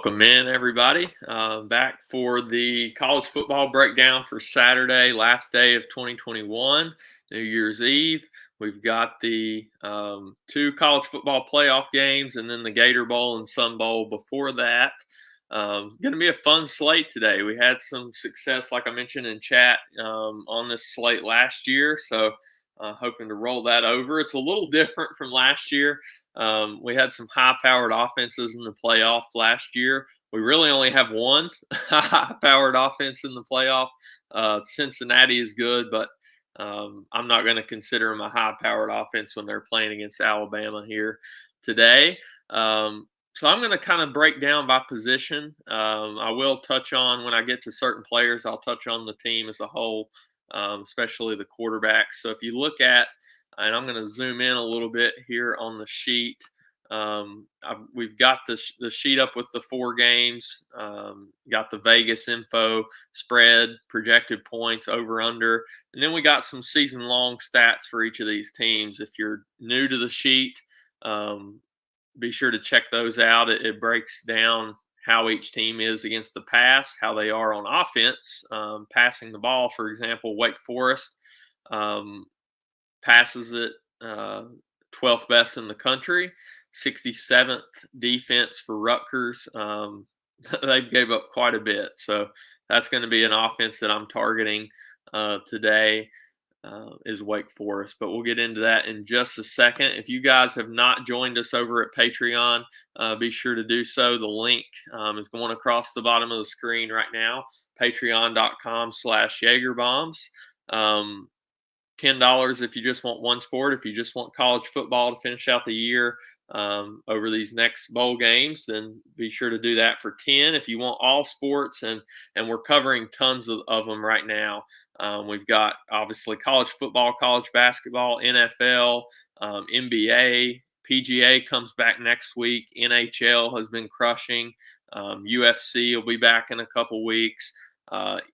Welcome in, everybody. Back for the college football breakdown for Saturday, last day of 2021, New Year's Eve. We've got the two college football playoff games and then the Gator Bowl and Sun Bowl before that. Going to be a fun slate today. We had some success, like I mentioned in chat, on this slate last year, so hoping to roll that over. It's a little different from last year. We had some high-powered offenses in the playoff last year. We really only have one high-powered offense in the playoff. Cincinnati is good, but I'm not going to consider them a high-powered offense when they're playing against Alabama here today. So I'm going to kind of break down by position. I will touch on, when I get to certain players, I'll touch on the team as a whole, especially the quarterbacks. So if you look at, and I'm going to zoom in a little bit here on the sheet. We've got the sheet up with the 4 games. Got the Vegas info, spread, projected points, over, under. And then we got some season-long stats for each of these teams. If you're new to the sheet, be sure to check those out. It breaks down how each team is against the pass, how they are on offense, passing the ball. For example, Wake Forest passes it 12th best in the country, 67th defense for Rutgers. They gave up quite a bit. So that's going to be an offense that I'm targeting today is Wake Forest. But we'll get into that in just a second. If you guys have not joined us over at Patreon, be sure to do so. The link is going across the bottom of the screen right now, patreon.com/JagerBombs. $10 if you just want one sport. If you just want college football to finish out the year over these next bowl games, then be sure to do that for $10. If you want all sports, and we're covering tons of them right now. We've got, obviously, college football, college basketball, NFL, NBA, PGA comes back next week. NHL has been crushing. UFC will be back in a couple weeks.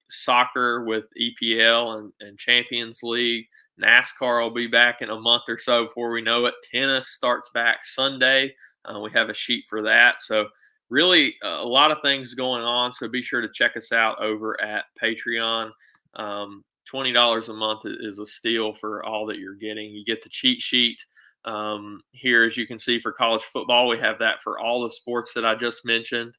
Soccer with EPL and Champions League. NASCAR will be back in a month or so before we know it. Tennis starts back Sunday. We have a sheet for that. So really a lot of things going on. So be sure to check us out over at Patreon. $20 a month is a steal for all that you're getting. You get the cheat sheet here, as you can see, for college football. We have that for all the sports that I just mentioned.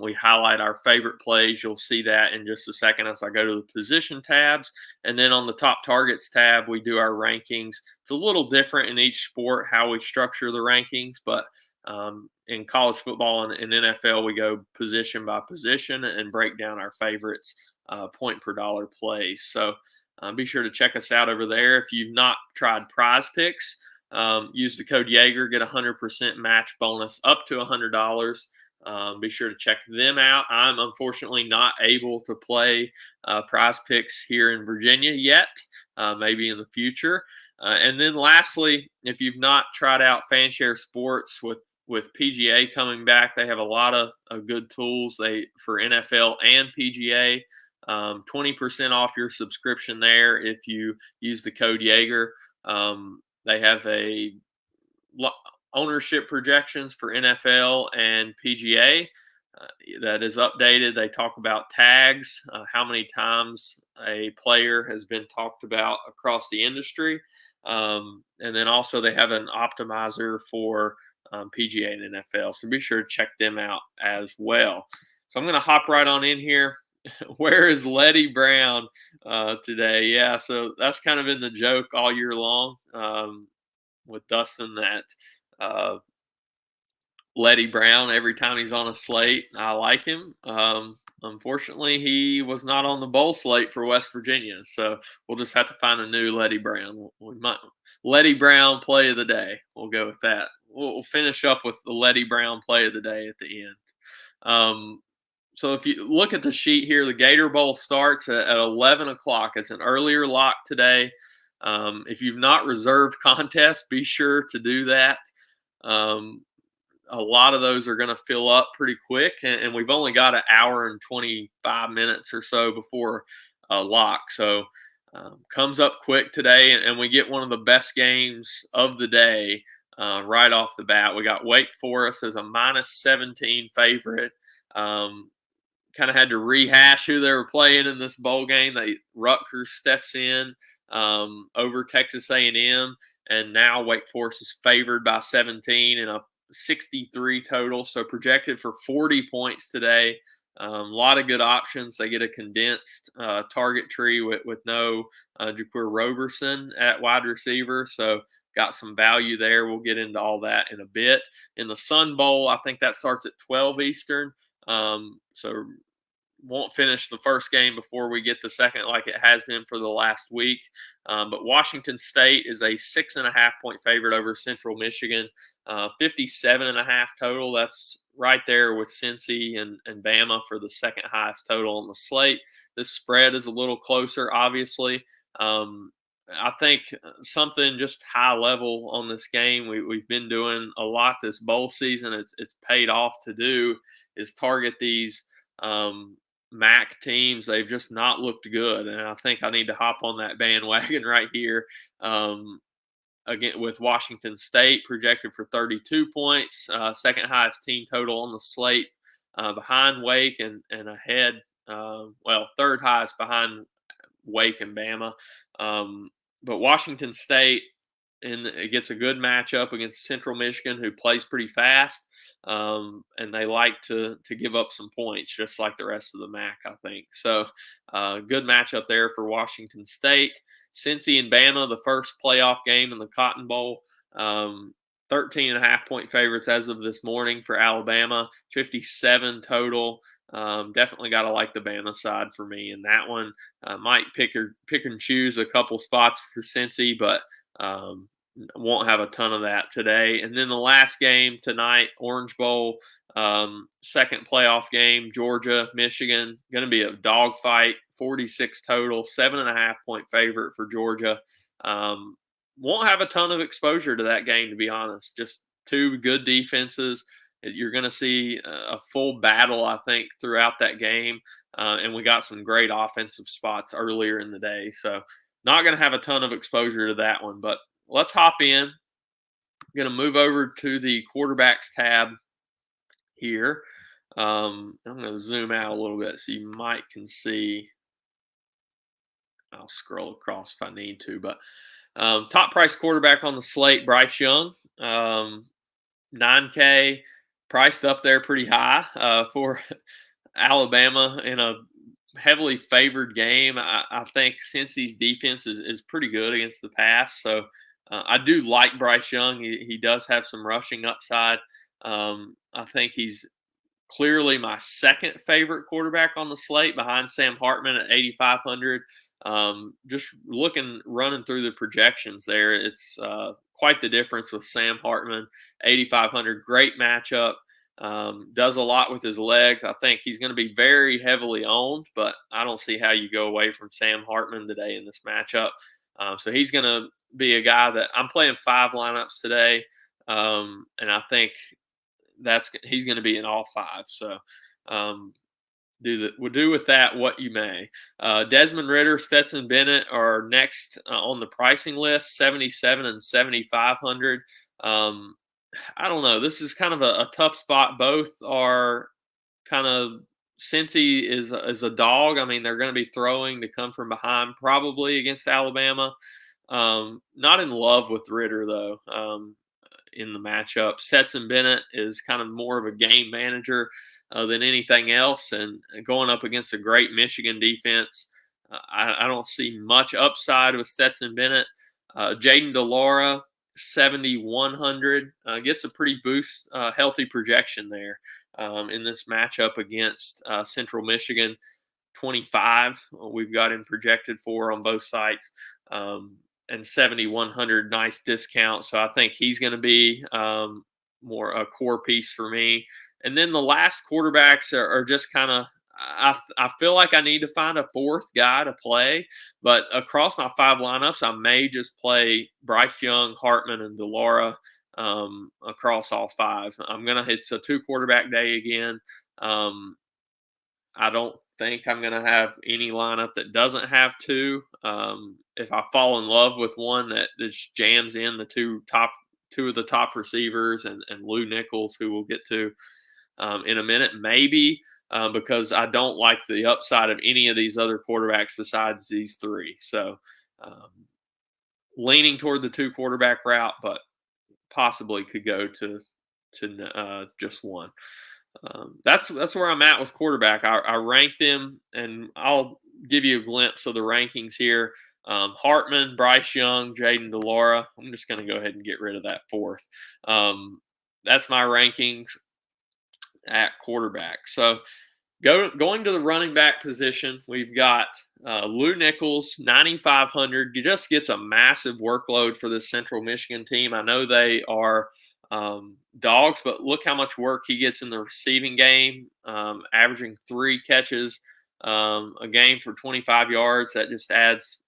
We highlight our favorite plays. You'll see that in just a second as I go to the position tabs. And then on the top targets tab, we do our rankings. It's a little different in each sport how we structure the rankings, but in college football and NFL, we go position by position and break down our favorites, point per dollar plays. So be sure to check us out over there. If you've not tried Prize Picks, use the code Jaeger, get a 100% match bonus up to $100. Be sure to check them out. I'm unfortunately not able to play Prize Picks here in Virginia yet, maybe in the future. And then lastly, if you've not tried out Fanshare Sports with PGA coming back, they have a lot of good tools for NFL and PGA. 20% off your subscription there if you use the code Jaeger. They have ownership projections for NFL and PGA that is updated. They talk about tags, how many times a player has been talked about across the industry. And then also they have an optimizer for PGA and NFL. So be sure to check them out as well. So I'm going to hop right on in here. Where is Letty Brown today? Yeah, so that's kind of been the joke all year long with Dustin, that Letty Brown, every time he's on a slate, I like him. Unfortunately, he was not on the bowl slate for West Virginia, so we'll just have to find a new Letty Brown. Letty Brown play of the day. We'll go with that. We'll finish up with the Letty Brown play of the day at the end. So if you look at the sheet here, the Gator Bowl starts at 11 o'clock. It's an earlier lock today. If you've not reserved contests, be sure to do that. A lot of those are going to fill up pretty quick, and we've only got an hour and 25 minutes or so before a lock. So comes up quick today, and we get one of the best games of the day right off the bat. We got Wake Forest as a -17 favorite Kind of had to rehash who they were playing in this bowl game. Rutgers steps in over Texas A&M, and now Wake Forest is favored by 17 in a 63 total, so projected for 40 points today. A lot of good options. They get a condensed target tree with no Jacory Roberson at wide receiver, so got some value there. We'll get into all that in a bit. In the Sun Bowl, I think that starts at 12 Eastern. So won't finish the first game before we get the second, like it has been for the last week. But Washington State is a 6.5-point favorite over Central Michigan, 57.5 total. That's right there with Cincy and Bama for the second highest total on the slate. This spread is a little closer, obviously. I think something just high level on this game we've been doing a lot this bowl season. It's paid off to do is target these MAC teams. They've just not looked good, and I think I need to hop on that bandwagon right here. Again, with Washington State projected for 32 points, second highest team total on the slate, behind Wake and ahead. Third highest behind Wake and Bama. But Washington State it gets a good matchup against Central Michigan, who plays pretty fast. And they like to give up some points, just like the rest of the MAC, I think. So good matchup there for Washington State. Cincy and Bama, the first playoff game in the Cotton Bowl. 13.5-point favorites as of this morning for Alabama, 57 total. Definitely got to like the Bama side for me in that one. Might pick and choose a couple spots for Cincy, but won't have a ton of that today. And then the last game tonight, Orange Bowl, second playoff game, Georgia, Michigan, going to be a dogfight, 46 total, 7.5-point favorite for Georgia. Won't have a ton of exposure to that game, to be honest. Just two good defenses. You're going to see a full battle, I think, throughout that game. And we got some great offensive spots earlier in the day. So not going to have a ton of exposure to that one, but let's hop in. I'm going to move over to the quarterbacks tab here. I'm going to zoom out a little bit so you can see. I'll scroll across if I need to. But top price quarterback on the slate, Bryce Young, 9K, priced up there pretty high for Alabama in a heavily favored game. I think Cincy's defense is pretty good against the pass. So I do like Bryce Young. He does have some rushing upside. I think he's clearly my second favorite quarterback on the slate behind Sam Hartman at 8,500. Just running through the projections there, it's quite the difference with Sam Hartman, 8,500. Great matchup. Does a lot with his legs. I think he's going to be very heavily owned, but I don't see how you go away from Sam Hartman today in this matchup. So he's going to be a guy that I'm playing 5 lineups today, and I think he's going to be in all 5. So we'll do with that what you may. Desmond Ritter, Stetson Bennett are next on the pricing list, 7,700 and 7,500. I don't know. This is kind of a tough spot. Both are kind of Cincy is a dog. I mean, they're going to be throwing to come from behind probably against Alabama. Not in love with Ritter though. In the matchup, Stetson Bennett is kind of more of a game manager than anything else, and going up against a great Michigan defense, I don't see much upside with Stetson Bennett. Jaden DeLaura, 7,100, gets a pretty healthy projection there in this matchup against Central Michigan. 25 we've got him projected for on both sites, and 7,100, nice discount. So I think he's going to be more a core piece for me. And then the last quarterbacks are just kind of, I feel like I need to find a fourth guy to play, but across my 5 lineups, I may just play Bryce Young, Hartman, and DeLaura across all 5. It's a 2 quarterback day again. I don't think I'm going to have any lineup that doesn't have 2. If I fall in love with one that just jams in the two of the top receivers and Lou Nichols, who we'll get to, in a minute, maybe because I don't like the upside of any of these other quarterbacks besides these three. So um, leaning toward the two quarterback route, but possibly could go to just one. That's where I'm at with quarterback. I ranked them, and I'll give you a glimpse of the rankings here. Hartman, Bryce Young, Jaden DeLaura. I'm just going to go ahead and get rid of that fourth. That's my rankings at quarterback. So going to the running back position, we've got Lou Nichols, 9,500. He just gets a massive workload for this Central Michigan team. I know they are dogs, but look how much work he gets in the receiving game, averaging 3 catches a game for 25 yards. That just adds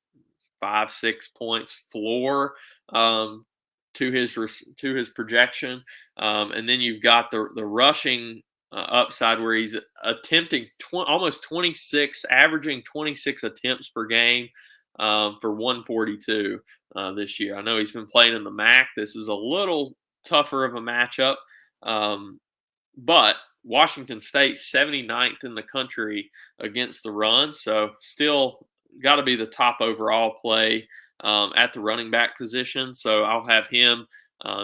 5-6 points floor to his projection. And then you've got the rushing upside where he's attempting almost 26, averaging 26 attempts per game for 142 this year. I know he's been playing in the MAC. This is a little tougher of a matchup, but Washington State 79th in the country against the run, so still got to be the top overall play at the running back position. So I'll have him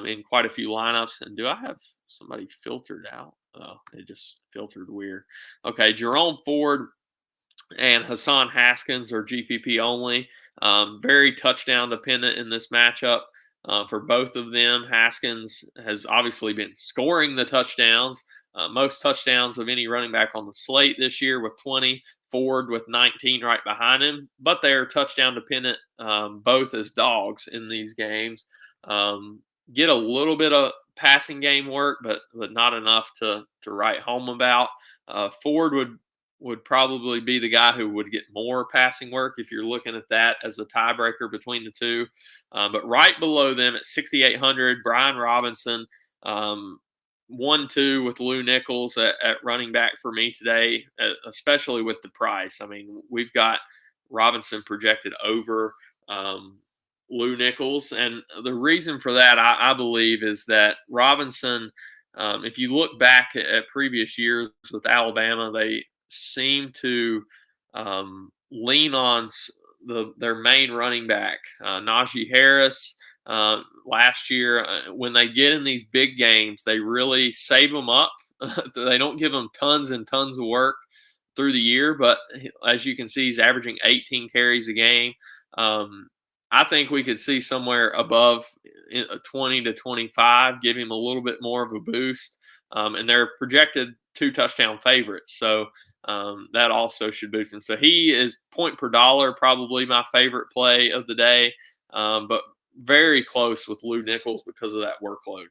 in quite a few lineups. And do I have somebody filtered out? Oh, it just filtered weird. Okay, Jerome Ford and Hassan Haskins are GPP only. Very touchdown dependent in this matchup for both of them. Haskins has obviously been scoring the touchdowns, most touchdowns of any running back on the slate this year with 20. Ford with 19 right behind him, but they're touchdown dependent, both as dogs in these games. Get a little bit of passing game work, but not enough to write home about. Ford would probably be the guy who would get more passing work if you're looking at that as a tiebreaker between the two. But right below them at 6,800, Brian Robinson. 1-2 with Lou Nichols at running back for me today, especially with the price. I mean, we've got Robinson projected over Lou Nichols. And the reason for that, I believe, is that Robinson, if you look back at previous years with Alabama, they seem to lean on their main running back, Najee Harris. Last year, when they get in these big games, they really save them up. They don't give them tons and tons of work through the year, but as you can see, he's averaging 18 carries a game. I think we could see somewhere above 20 to 25, give him a little bit more of a boost. And they're projected 2 touchdown favorites, so that also should boost him. So he is point per dollar, probably my favorite play of the day, but very close with Lou Nichols because of that workload.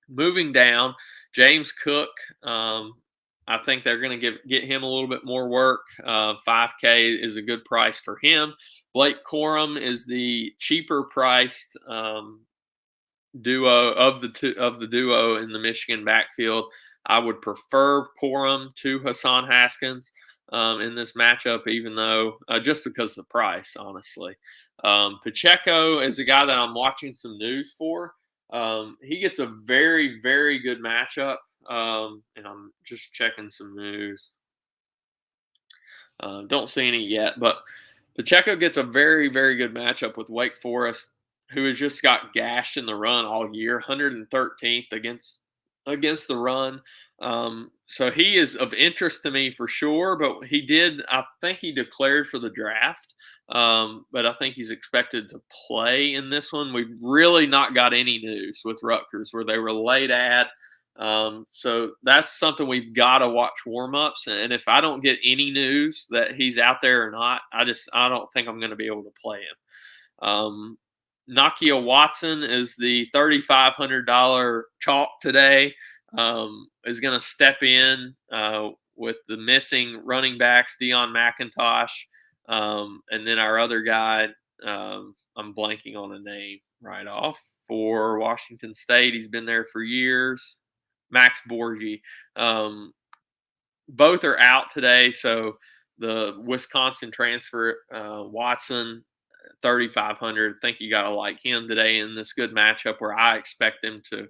Moving down, James Cook. I think they're going to get him a little bit more work. $5K is a good price for him. Blake Corum is the cheaper priced duo of the duo in the Michigan backfield. I would prefer Corum to Hassan Haskins in this matchup, even though just because of the price, honestly. Pacheco is a guy that I'm watching some news for. He gets a very, very good matchup, and I'm just checking some news. Don't see any yet, but Pacheco gets a very, very good matchup with Wake Forest, who has just got gashed in the run all year, 113th against the run. So he is of interest to me for sure, but I think he declared for the draft, but I think he's expected to play in this one. We've really not got any news with Rutgers where they were late at. So that's something we've got to watch warm-ups. And if I don't get any news that he's out there or not, I don't think I'm going to be able to play him. Nakia Watson is the $3,500 chalk today. Is going to step in with the missing running backs, Deion McIntosh, and then our other guy, I'm blanking on a name right off, for Washington State. He's been there for years, Max Borgi. Both are out today, so the Wisconsin transfer, Watson, 3,500. I think you got to like him today in this good matchup where I expect them to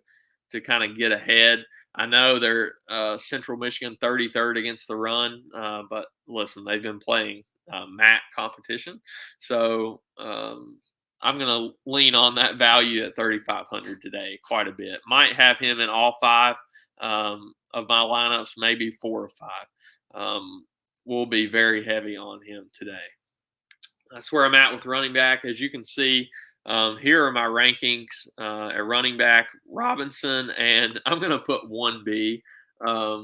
to kind of get ahead. I know they're Central Michigan 33rd against the run, but listen, they've been playing MAC competition, so I'm going to lean on that value at 3,500 today quite a bit. Might have him in all five of my lineups, maybe 4 or 5. We'll be very heavy on him today. That's where I'm at with running back. As you can see, here are my rankings at running back: Robinson, and I'm going to put 1B, 1A,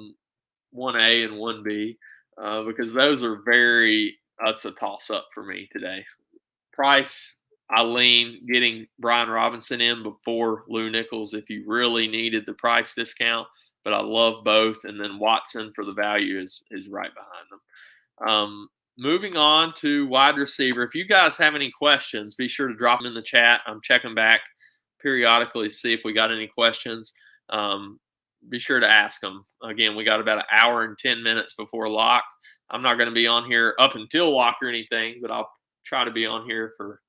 and 1B because those are that's a toss up for me today. Price, I lean getting Brian Robinson in before Lou Nichols if you really needed the price discount, but I love both. And then Watson for the value is right behind them. Moving on to wide receiver. If you guys have any questions, be sure to drop them in the chat. I'm checking back periodically to see if we got any questions. Be sure to ask them. Again, we got about an hour and 10 minutes before lock. I'm not going to be on here up until lock or anything, but I'll try to be on here for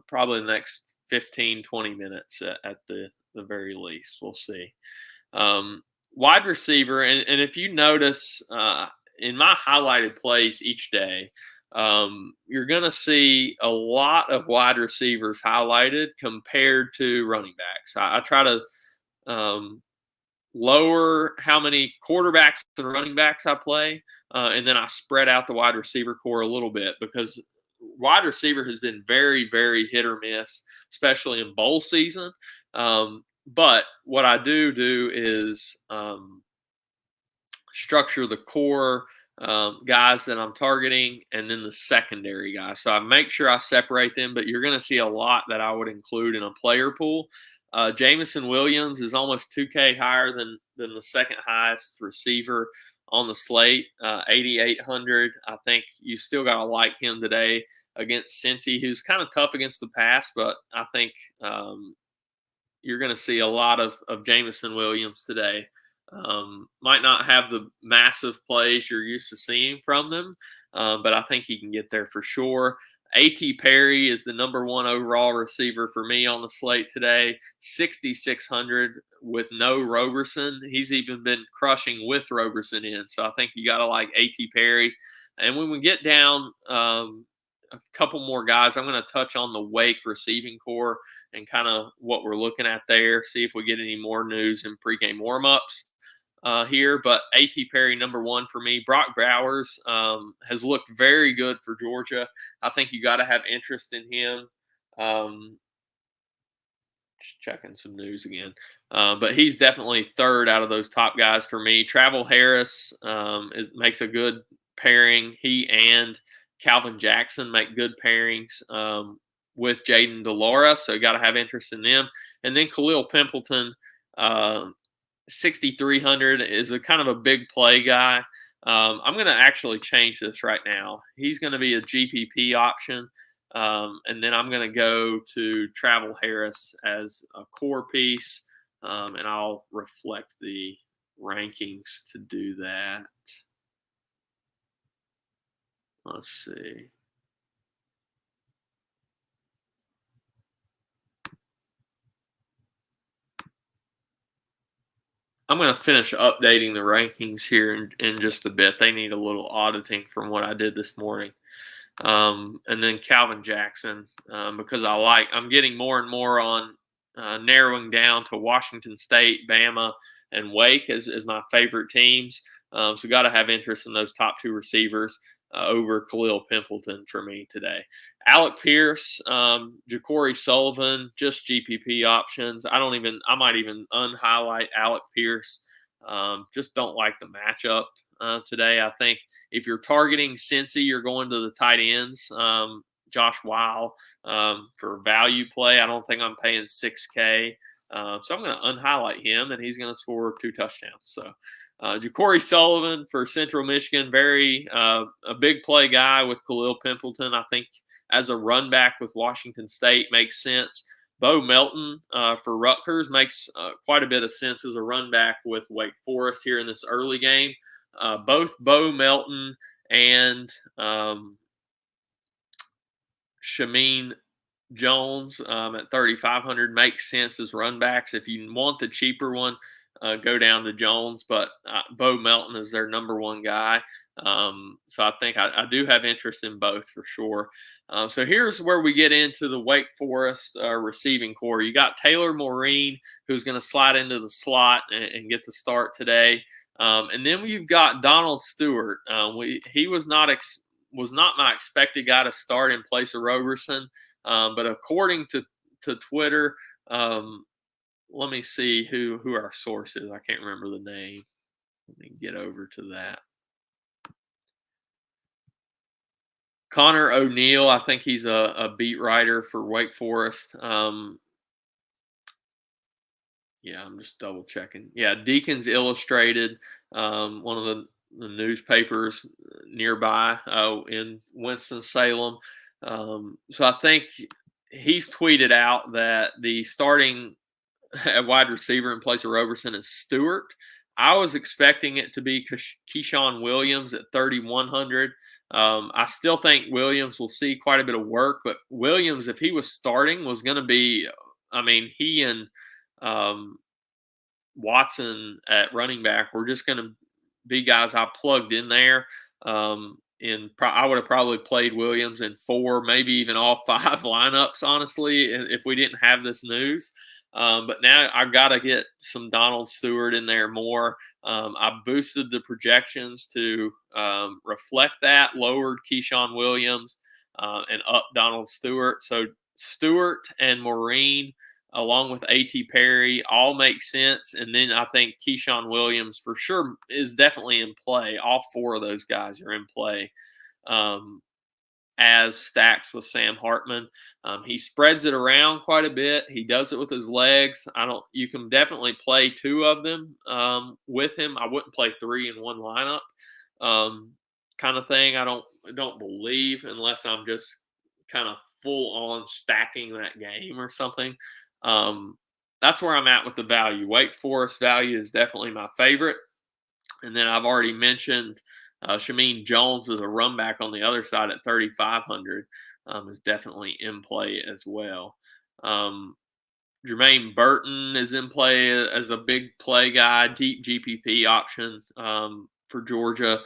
probably the next 15, 20 minutes at the very least. We'll see. Wide receiver, and if you notice in my highlighted plays each day, you're going to see a lot of wide receivers highlighted compared to running backs. I try to lower how many quarterbacks and running backs I play, and then I spread out the wide receiver core a little bit because wide receiver has been very, very hit or miss, especially in bowl season. But what I do is structure the core guys that I'm targeting and then the secondary guys. So I make sure I separate them, but you're going to see a lot that I would include in a player pool. Jameson Williams is almost 2K higher than the second highest receiver on the slate, 8,800. I think you still got to like him today against Cincy, who's kind of tough against the pass, but I think you're going to see a lot of Jameson Williams today. Might not have the massive plays you're used to seeing from them, but I think he can get there for sure. A.T. Perry is the number 1 overall receiver for me on the slate today, 6,600 with no Roberson. He's even been crushing with Roberson in, so I think you got to like A.T. Perry. And when we get down a couple more guys, I'm going to touch on the Wake receiving core and kind of what we're looking at there, see if we get any more news in pregame warmups here. But A.T. Perry, number 1 for me. Brock Bowers has looked very good for Georgia. I think you got to have interest in him. Just checking some news again. But he's definitely 3rd out of those top guys for me. Travel Harris makes a good pairing. He and Calvin Jackson make good pairings with Jaden Delora, so you got to have interest in them. And then Khalil Pimpleton, 6,300 is a kind of a big play guy. I'm going to actually change this right now. He's going to be a GPP option, and then I'm going to go to Travel Harris as a core piece, and I'll reflect the rankings to do that. Let's see. I'm going to finish updating the rankings here in just a bit. They need a little auditing from what I did this morning. And then Calvin Jackson, because I'm getting more and more on narrowing down to Washington State, Bama, and Wake as my favorite teams. So got to have interest in those top 2 receivers over Khalil Pimpleton for me today. Alec Pierce, Jacory Sullivan, just GPP options. I might even unhighlight Alec Pierce. Just don't like the matchup today. I think if you're targeting Cincy, you're going to the tight ends. Josh Weil for value play. I don't think I'm paying $6K. So I'm going to unhighlight him, and he's going to score 2 touchdowns. So Jacory Sullivan for Central Michigan, a big play guy with Khalil Pimpleton. I think as a run back with Washington State makes sense. Bo Melton for Rutgers makes quite a bit of sense as a run back with Wake Forest here in this early game. Both Bo Melton and Shameen Jones at 3,500 makes sense as run backs. If you want the cheaper one, go down to Jones, but Bo Melton is their number one guy. So I think I do have interest in both for sure. So here's where we get into the Wake Forest receiving core. You got Taylor Maureen, who's going to slide into the slot and get the start today. And then you've got Donald Stewart. He was not my expected guy to start in place of Roberson. But according to Twitter, let me see who our source is. I can't remember the name. Let me get over to that. Connor O'Neill, I think he's a beat writer for Wake Forest. Yeah, I'm just double checking. Yeah, Deacons Illustrated, one of the newspapers nearby in Winston-Salem. So I think he's tweeted out that the starting at wide receiver in place of Roberson is Stewart. I was expecting it to be Keyshawn Williams at 3,100. I still think Williams will see quite a bit of work, but Williams, if he was starting, was going to be, I mean, he and Watson at running back were just going to be guys I plugged in there. I would have probably played Williams in 4, maybe even all 5 lineups, honestly, if we didn't have this news. But now I've got to get some Donald Stewart in there more. I boosted the projections to reflect that, lowered Keyshawn Williams and up Donald Stewart. So Stewart and Maureen, along with A.T. Perry, all make sense. And then I think Keyshawn Williams for sure is definitely in play. All 4 of those guys are in play as stacks with Sam Hartman. He spreads it around quite a bit. He does it with his legs. You can definitely play 2 of them with him. I wouldn't play 3 in one lineup kind of thing. I don't believe, unless I'm just kind of full on stacking that game or something. That's where I'm at with the value. Wake Forest value is definitely my favorite. And then I've already mentioned Shameen Jones as a run back on the other side at 3,500 is definitely in play as well. Jermaine Burton is in play as a big play guy, deep GPP option for Georgia.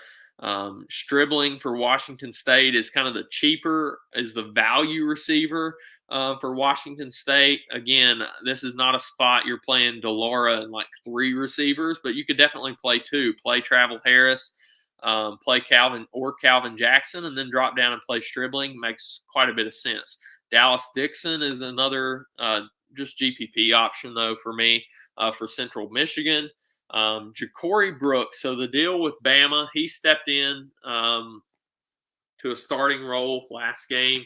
Stribling for Washington State is kind of the value receiver for Washington State. Again, this is not a spot you're playing Delora and like 3 receivers, but you could definitely play 2. Play Travel Harris, play Calvin Jackson, and then drop down and play Stribling. Makes quite a bit of sense. Dallas Dixon is another just GPP option, though, for me for Central Michigan. Jacory Brooks. So the deal with Bama, he stepped in to a starting role last game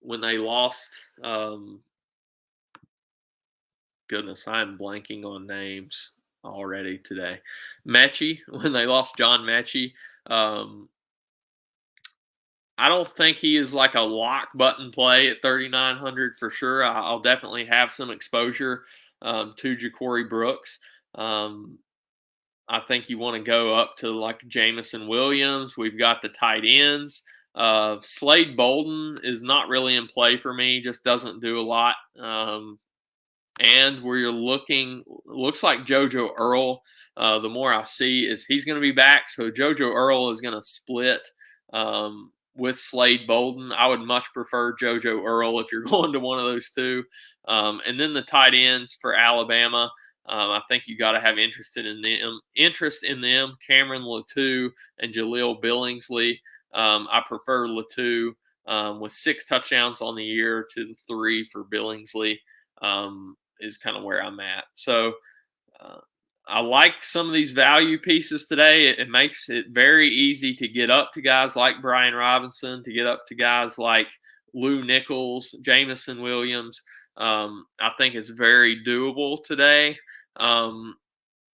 when they lost. Goodness, I'm blanking on names already today. Mechie, when they lost John Mechie. I don't think he is like a lock button play at 3,900 for sure. I'll definitely have some exposure to Jacory Brooks. I think you want to go up to like Jameson Williams. We've got the tight ends. Slade Bolden is not really in play for me, just doesn't do a lot. And where you're looks like JoJo Earl. The more I see is he's going to be back. So JoJo Earl is going to split with Slade Bolden. I would much prefer JoJo Earl if you're going to one of those 2. And then the tight ends for Alabama. I think you got to have interest in them. Cameron Latou and Jaleel Billingsley. I prefer Latou with 6 touchdowns on the year to the 3 for Billingsley is kind of where I'm at. So I like some of these value pieces today. It makes it very easy to get up to guys like Brian Robinson, to get up to guys like Lou Nichols, Jameson Williams. I think it's very doable today.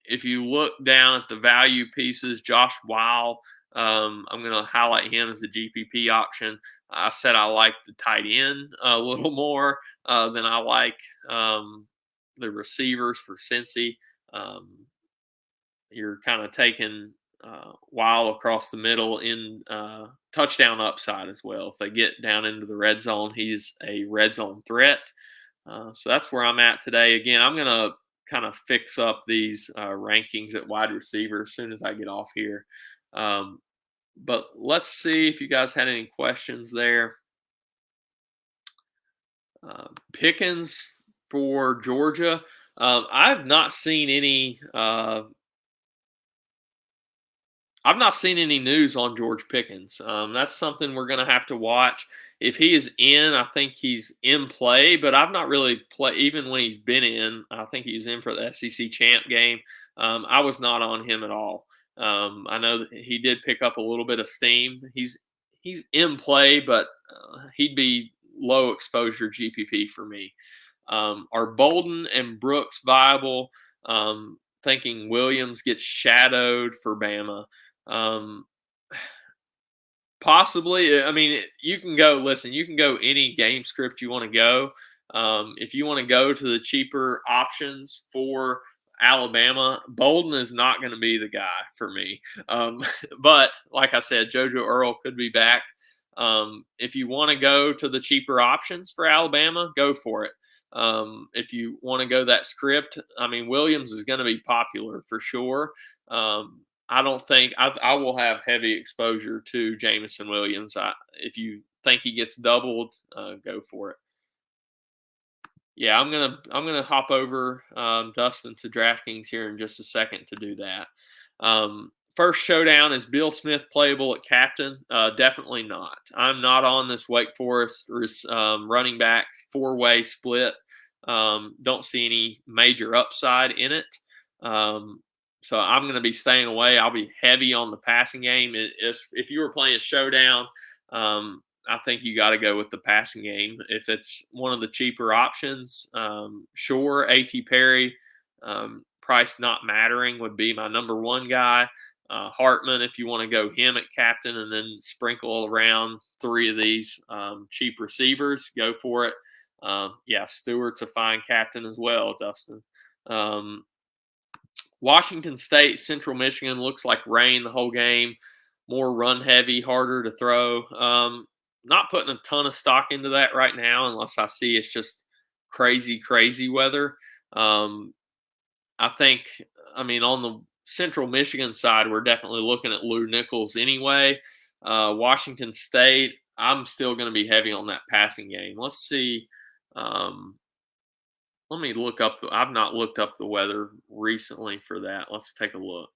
If you look down at the value pieces, Josh Weil, I'm going to highlight him as a GPP option. I said I like the tight end a little more than I like the receivers for Cincy. You're kind of taking Weil across the middle in touchdown upside as well. If they get down into the red zone, he's a red zone threat. So that's where I'm at today. Again, I'm going to kind of fix up these rankings at wide receiver as soon as I get off here. But let's see if you guys had any questions there. Pickens for Georgia. I've not seen any. I've not seen any news on George Pickens. That's something we're going to have to watch. If he is in, I think he's in play, but I've not really played. Even when he's been in, I think he was in for the SEC champ game. I was not on him at all. I know that he did pick up a little bit of steam. He's in play, but he'd be low exposure GPP for me. Are Bolden and Brooks viable? Thinking Williams gets shadowed for Bama. Possibly. I mean, you can go. Listen, you can go any game script you want to go. If you want to go to the cheaper options for Alabama, Bolden is not going to be the guy for me. But like I said, JoJo Earl could be back. If you want to go to the cheaper options for Alabama, go for it. If you want to go that script, I mean, Williams is going to be popular for sure. I don't think I will have heavy exposure to Jameson Williams. If you think he gets doubled, go for it. Yeah, I'm gonna hop over Dustin to DraftKings here in just a second to do that. First showdown is Bill Smith playable at captain? Definitely not. I'm not on this Wake Forest running back four-way split. Don't see any major upside in it. So I'm going to be staying away. I'll be heavy on the passing game. If you were playing showdown, I think you got to go with the passing game. If it's one of the cheaper options, sure, A.T. Perry, price not mattering, would be my number one guy. Hartman, if you want to go him at captain and then sprinkle around three of these cheap receivers, go for it. Yeah, Stewart's a fine captain as well, Dustin. Washington State, Central Michigan looks like rain the whole game. More run heavy, harder to throw. Not putting a ton of stock into that right now unless I see it's just crazy, crazy weather. I think, I mean, on the Central Michigan side, we're definitely looking at Lou Nichols anyway. Washington State, I'm still going to be heavy on that passing game. Let's see. Let me look up. I've not looked up the weather recently for that. Let's take a look.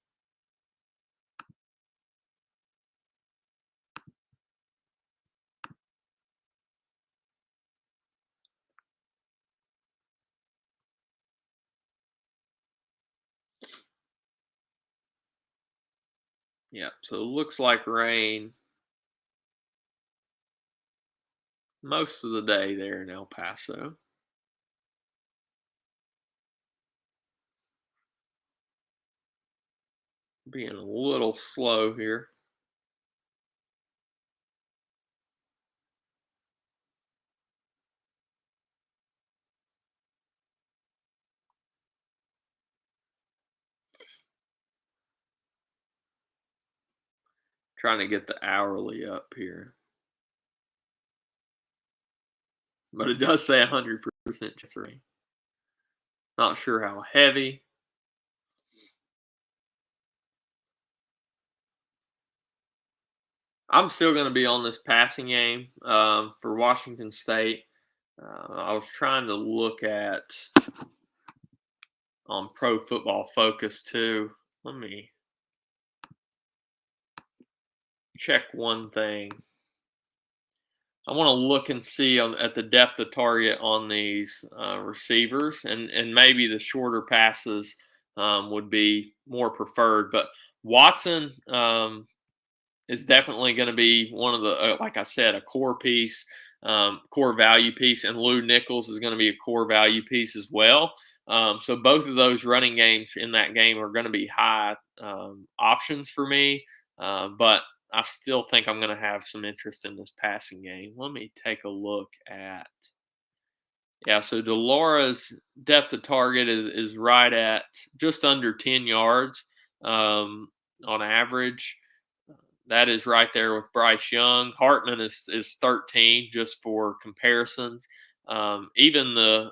Yeah, so it looks like rain most of the day there in El Paso. Being a little slow here. Trying to get the hourly up here. But it does say 100% chance of rain. Not sure how heavy. I'm still going to be on this passing game for Washington State. I was trying to look at on Pro Football Focus too. Let me check one thing. I want to look and see at the depth of target on these receivers, and maybe the shorter passes would be more preferred. But Watson is definitely going to be one of the, like I said, a core piece, core value piece, and Lou Nichols is going to be a core value piece as well. So both of those running games in that game are going to be high options for me, but I still think I'm going to have some interest in this passing game. Let me take a look at. Yeah, so Delora's depth of target is right at just under 10 yards on average. that is right there with Bryce Young. Hartman is 13 just for comparisons. Even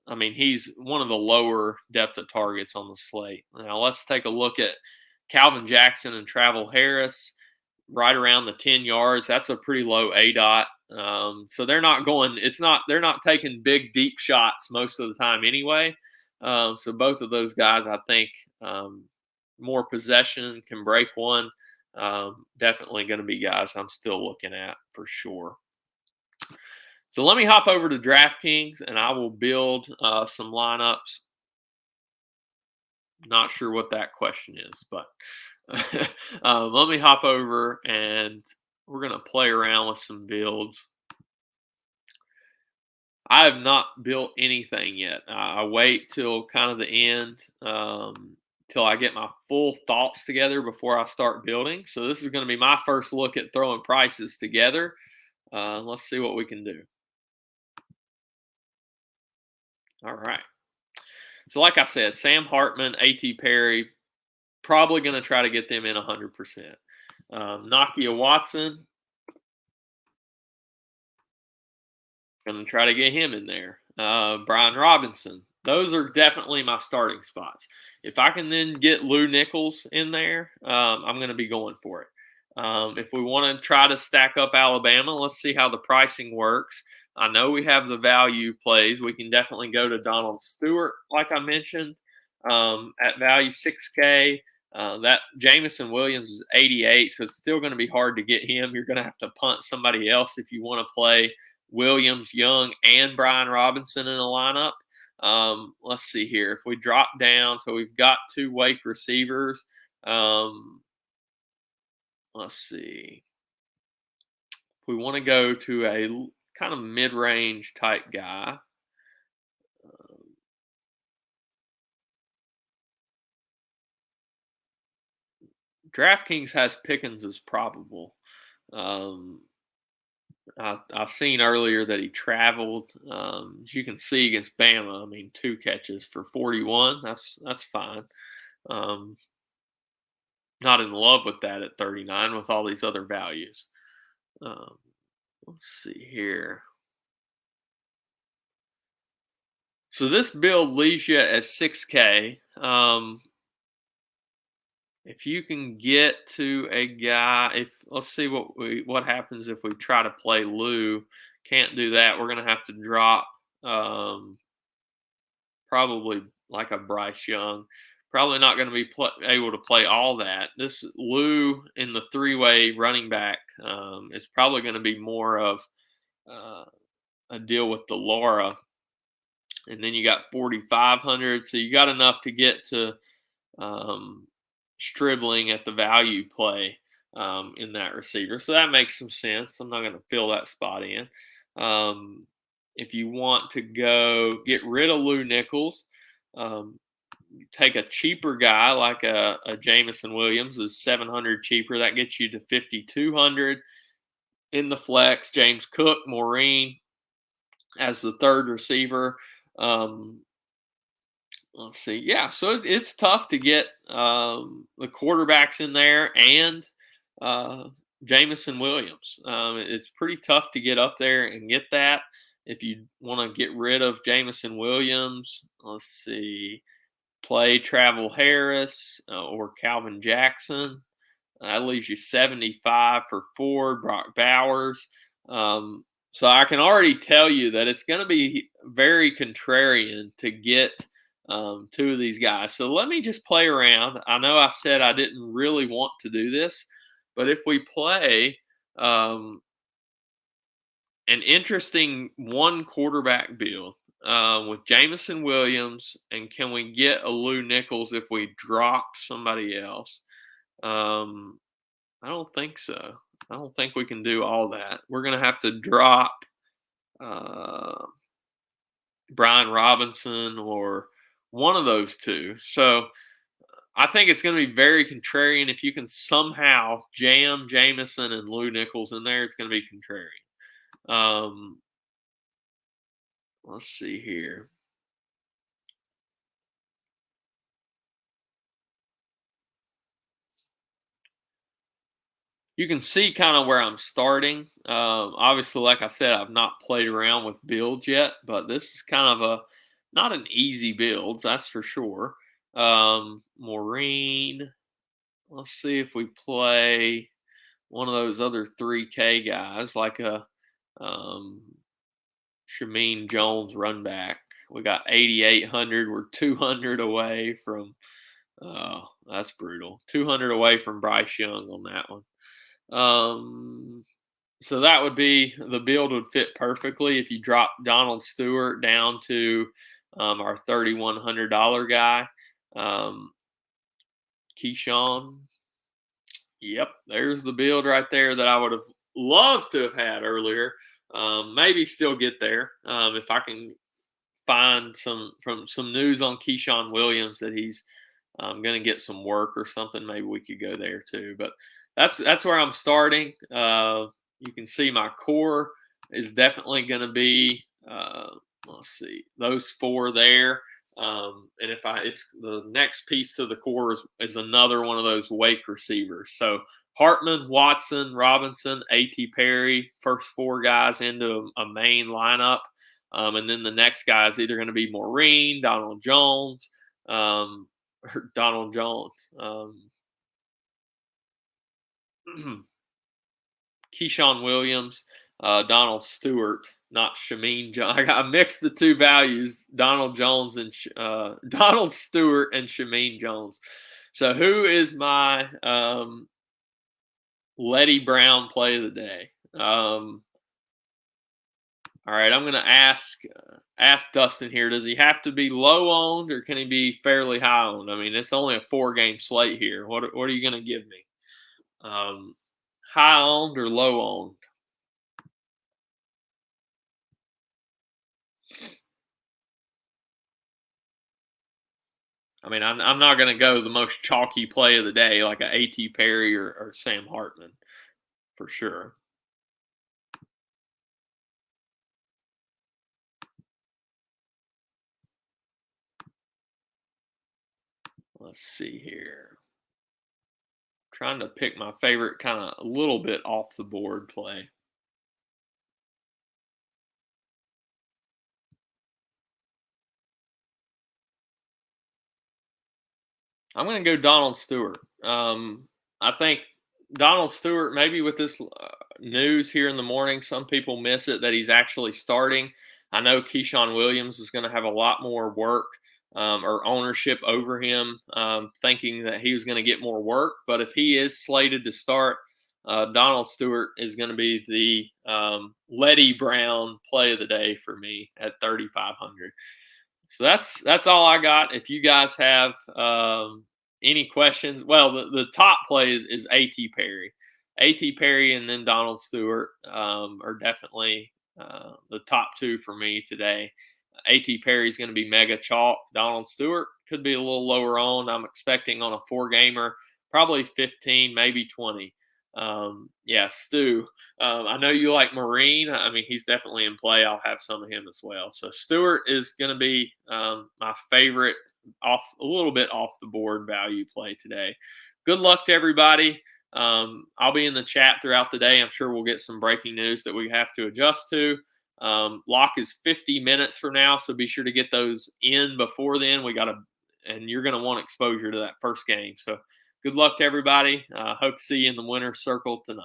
I mean, he's one of the lower depth of targets on the slate. Now let's take a look at Calvin Jackson and Travel Harris, right around the 10 yards. That's a pretty low ADOT. So they're not going. They're not taking big deep shots most of the time anyway. So both of those guys, I think, more possession can break one. Definitely going to be guys I'm still looking at for sure. So let me hop over to DraftKings and I will build some lineups. Not sure what that question is, but let me hop over and we're going to play around with some builds. I have not built anything yet. I wait till kind of the end, till I get my full thoughts together before I start building. So this is going to be my first look at throwing prices together. Let's see what we can do. All right. So like I said, Sam Hartman, A.T. Perry, probably going to try to get them in 100%. Nakia Watson, going to try to get him in there. Brian Robinson. Those are definitely my starting spots. If I can then get Lou Nichols in there, I'm going to be going for it. If we want to try to stack up Alabama, let's see how the pricing works. I know we have the value plays. We can definitely go to Donald Stewart, like I mentioned, at value 6K. That Jameson Williams is 88, so it's still going to be hard to get him. You're going to have to punt somebody else if you want to play Williams, Young, and Brian Robinson in a lineup. Let's see here. If we drop down, so we've got 2 Wake receivers. Let's see. If we want to go to a kind of mid-range type guy, DraftKings has Pickens as probable. I've seen earlier that he traveled. As you can see against Bama, I mean, 2 catches for 41. That's fine. Not in love with that at 39 with all these other values. Let's see here. So this build leaves you at 6K. If you can get to a guy, let's see what happens if we try to play Lou. Can't do that. We're gonna have to drop probably like a Bryce Young. Probably not going to be able to play all that. This Lou in the 3-way running back is probably going to be more of a deal with the Laura. And then you got 4,500. So you got enough to get to Stribling at the value play in that receiver. So that makes some sense. I'm not going to fill that spot in. If you want to go get rid of Lou Nichols, take a cheaper guy like a Jameson Williams is 700 cheaper. That gets you to 5,200 in the flex. James Cook, Maureen as the third receiver. Let's see. Yeah, so it's tough to get the quarterbacks in there and Jameson Williams. It's pretty tough to get up there and get that. If you want to get rid of Jameson Williams, let's see, play Travel Harris or Calvin Jackson. That leaves you 75 for Ford, Brock Bowers. So I can already tell you that it's going to be very contrarian to get 2 of these guys. So let me just play around. I know I said I didn't really want to do this, but if we play an interesting 1 quarterback build with Jameson Williams, and can we get a Lou Nichols if we drop somebody else? I don't think so. I don't think we can do all that. We're going to have to drop Brian Robinson or one of those 2. So I think it's going to be very contrarian. If you can somehow jam Jameson and Lou Nichols in there, it's going to be contrarian. Let's see here. you can see kind of where I'm starting. Obviously, like I said, I've not played around with builds yet, but this is kind of a not an easy build, that's for sure. Maureen. Let's see if we play one of those other 3K guys, like a um, Shameen Jones run back. We got 8,800. We're 200 away from. Oh, that's brutal. 200 away from Bryce Young on that one. So that would be the build would fit perfectly if you drop Donald Stewart down to our $3,100 guy. Keyshawn. Yep, there's the build right there that I would have loved to have had earlier. Maybe still get there if I can find some news on Keyshawn Williams that he's going to get some work or something. Maybe we could go there too. But that's where I'm starting. You can see my core is definitely going to be. Let's see, those four there. And if it's the next piece to the core is another one of those Wake receivers. So Hartman, Watson, Robinson, A.T. Perry, first four guys into a main lineup. And then the next guy is either going to be Maureen, Donald Jones, or Donald Jones. Keyshawn Williams, Donald Stewart, not Shameen Jones. I mixed the two values, Donald Jones and Donald Stewart and Shameen Jones. So who is my Letty Brown play of the day? All right, I'm going to ask Dustin here. Does he have to be low owned or can he be fairly high owned? I mean, it's only a 4-game slate here. What are you going to give me? High owned or low owned? I mean, I'm not going to go the most chalky play of the day like a A.T. Perry or Sam Hartman for sure. Let's see here. Trying to pick my favorite kind of a little bit off the board play. I'm going to go Donald Stewart. I think Donald Stewart, maybe with this news here in the morning, some people miss it that he's actually starting. I know Keyshawn Williams is going to have a lot more work or ownership over him, thinking that he was going to get more work. But if he is slated to start, Donald Stewart is going to be the Letty Brown play of the day for me at 3,500. So that's all I got. If you guys have any questions, well, the top play is A.T. Perry. A.T. Perry and then Donald Stewart are definitely the top two for me today. A.T. Perry is going to be mega chalk. Donald Stewart could be a little lower on. I'm expecting on a 4-gamer, probably 15, maybe 20. Yeah, Stu. I know you like Marine. I mean, he's definitely in play. I'll have some of him as well. So Stewart is going to be my favorite a little bit off the board value play today. Good luck to everybody. I'll be in the chat throughout the day. I'm sure we'll get some breaking news that we have to adjust to. Lock is 50 minutes from now, so be sure to get those in before then. And you're going to want exposure to that first game. So good luck to everybody. Hope to see you in the winner's circle tonight.